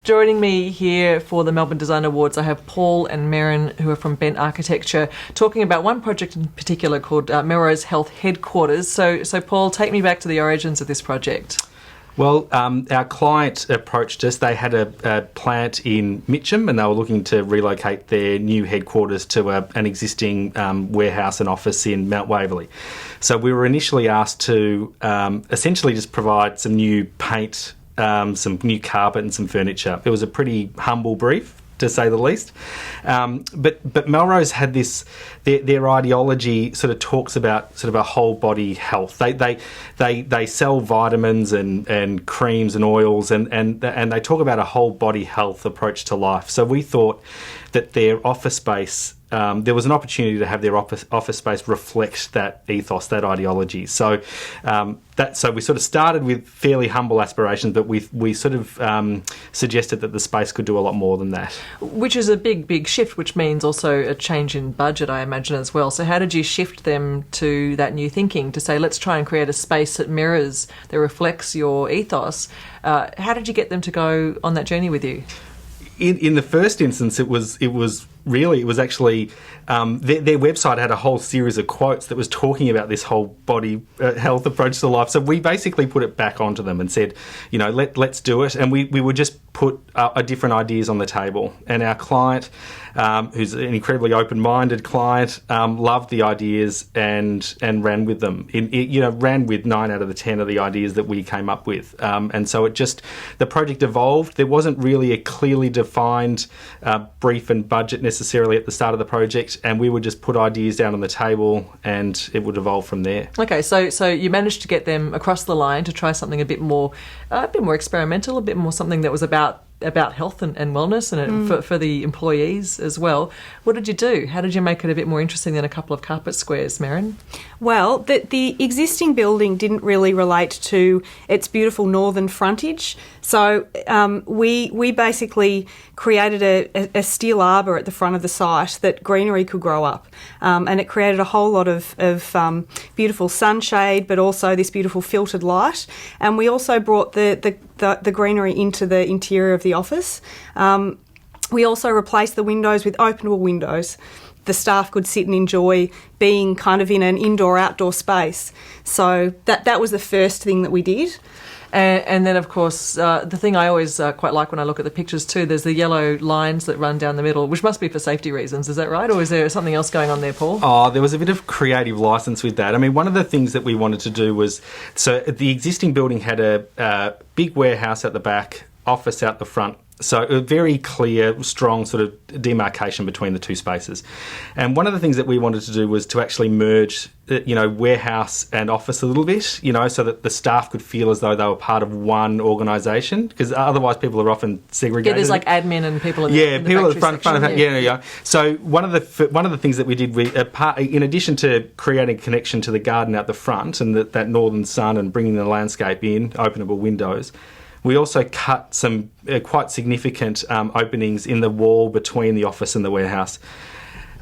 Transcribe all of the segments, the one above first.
Joining me here for the Melbourne Design Awards, I have Paul and Merrin, who are from Bent Architecture, talking about one project in particular called Melrose Health Headquarters. So, Paul, take me back to the origins of this project. Well, our client approached us. They had a plant in Mitcham and they were looking to relocate their new headquarters to an existing warehouse and office in Mount Waverley. So we were initially asked to essentially just provide some new paint, some new carpet and some furniture. It was a pretty humble brief, to say the least. But Melrose had this, their ideology sort of talks about sort of a whole body health. They sell vitamins and creams and oils and they talk about a whole body health approach to life. So we thought that their office space, there was an opportunity to have their office space reflect that ethos, that ideology. So so we sort of started with fairly humble aspirations, but we sort of suggested that the space could do a lot more than that. Which is a big shift, which means also a change in budget, I imagine, as well. So how did you shift them to that new thinking, to say, let's try and create a space that mirrors, that reflects your ethos? How did you get them to go on that journey with you? In the first instance, it was actually their website had a whole series of quotes that was talking about this whole body health approach to life. So we basically put it back onto them and said, let's do it. And we would just put different ideas on the table. And our client, who's an incredibly open-minded client, loved the ideas and ran with them. Ran with 9 out of the 10 of the ideas that we came up with. And so the project evolved. There wasn't really a clearly defined brief and budget necessarily at the start of the project, and we would just put ideas down on the table and it would evolve from there. Okay, so you managed to get them across the line to try something a bit more experimental, a bit more something that was about health and wellness and for the employees as well. What did you do? How did you make it a bit more interesting than a couple of carpet squares, Merrin? Well, the existing building didn't really relate to its beautiful northern frontage. So we basically created a steel arbour at the front of the site that greenery could grow up. And it created a whole lot of beautiful sunshade, but also this beautiful filtered light. And we also brought the greenery into the interior of the office. We also replaced the windows with openable windows. The staff could sit and enjoy being kind of in an indoor-outdoor space. So that was the first thing that we did. And then, of course, the thing I always quite like when I look at the pictures too, there's the yellow lines that run down the middle, which must be for safety reasons. Is that right? Or is there something else going on there, Paul? Oh, there was a bit of creative license with that. I mean, one of the things that we wanted to do was, so the existing building had a big warehouse at the back, office out the front. So a very clear, strong sort of demarcation between the two spaces. And one of the things that we wanted to do was to actually merge, warehouse and office a little bit, so that the staff could feel as though they were part of one organisation, because otherwise people are often segregated. Yeah, there's like admin and people in the people at the front section, of yeah. So one of the things that we did, in addition to creating a connection to the garden out the front and that northern sun and bringing the landscape in, openable windows, we also cut some quite significant openings in the wall between the office and the warehouse.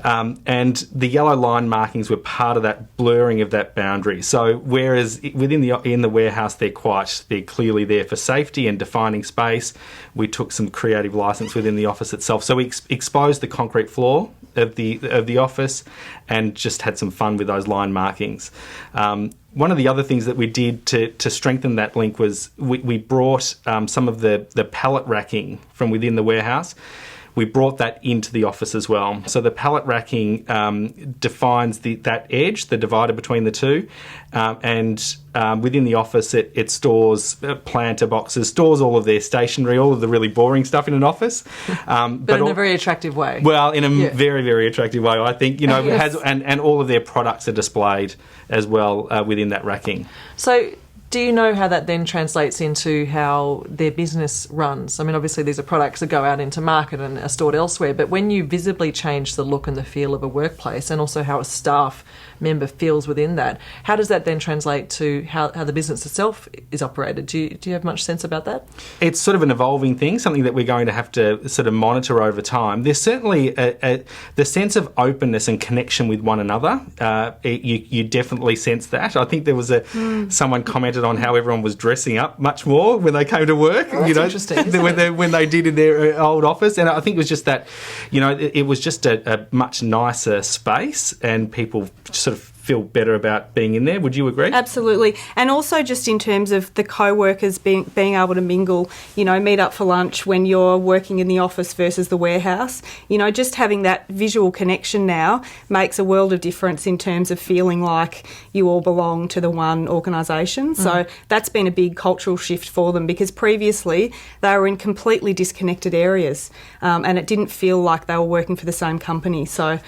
And the yellow line markings were part of that blurring of that boundary. So whereas in the warehouse they're clearly there for safety and defining space, we took some creative license within the office itself. So we exposed the concrete floor of the office and just had some fun with those line markings. One of the other things that we did to strengthen that link was we brought some of the pallet racking from within the warehouse. We brought that into the office as well. So the pallet racking defines that edge, the divider between the two, and within the office it stores planter boxes, stores all of their stationery, all of the really boring stuff in an office. But in a very attractive way. Well, in a very, very attractive way, I think. Yes. It has, and all of their products are displayed as well within that racking. So do you know how that then translates into how their business runs? I mean, obviously these are products that go out into market and are stored elsewhere, but when you visibly change the look and the feel of a workplace and also how a staff member feels within that, how does that then translate to how the business itself is operated? Do you have much sense about that? It's sort of an evolving thing, something that we're going to have to sort of monitor over time. There's certainly the sense of openness and connection with one another. You definitely sense that. I think there was someone commented commented on how everyone was dressing up much more when they came to work. Oh, that's interesting, isn't it? when they did in their old office. And I think it was just that, it was just a much nicer space, and people sort of feel better about being in there. Would you agree? Absolutely. And also just in terms of the co-workers being able to mingle, meet up for lunch when you're working in the office versus the warehouse. Just having that visual connection now makes a world of difference in terms of feeling like you all belong to the one organisation. So that's been a big cultural shift for them, because previously they were in completely disconnected areas, and it didn't feel like they were working for the same company. So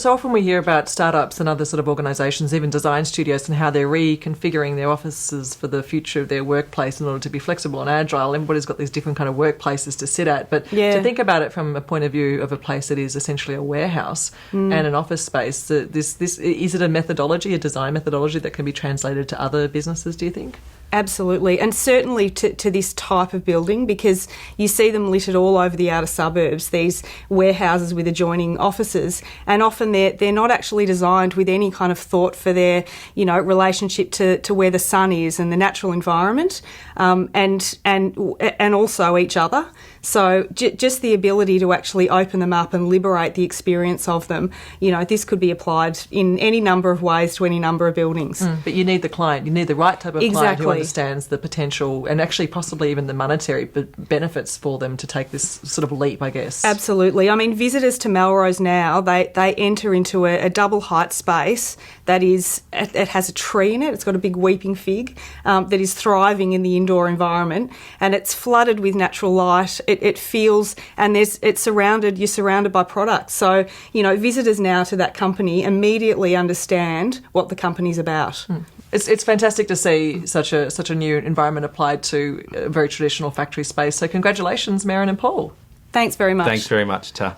often we hear about startups and other sort of organisations, even design studios, and how they're reconfiguring their offices for the future of their workplace in order to be flexible and agile. Everybody's got these different kind of workplaces to sit at. But to think about it from a point of view of a place that is essentially a warehouse and an office space, this is it a methodology, a design methodology that can be translated to other businesses, do you think? Absolutely, and certainly to this type of building, because you see them littered all over the outer suburbs, these warehouses with adjoining offices, and often they're not actually designed with any kind of thought for their relationship to where the sun is and the natural environment, and also each other. So just the ability to actually open them up and liberate the experience of them, this could be applied in any number of ways to any number of buildings. But you need the client, you need the right type of client who Exactly. understands the potential and actually possibly even the monetary benefits for them to take this sort of leap, I guess. Absolutely. I mean, visitors to Melrose now, they enter into a double height space that it has a tree in it. It's got a big weeping fig that is thriving in the indoor environment, and it's flooded with natural light. It feels, and you're surrounded by products. So, visitors now to that company immediately understand what the company's about. It's fantastic to see such a new environment applied to a very traditional factory space. So congratulations, Maren and Paul. Thanks very much. Thanks very much, Ta.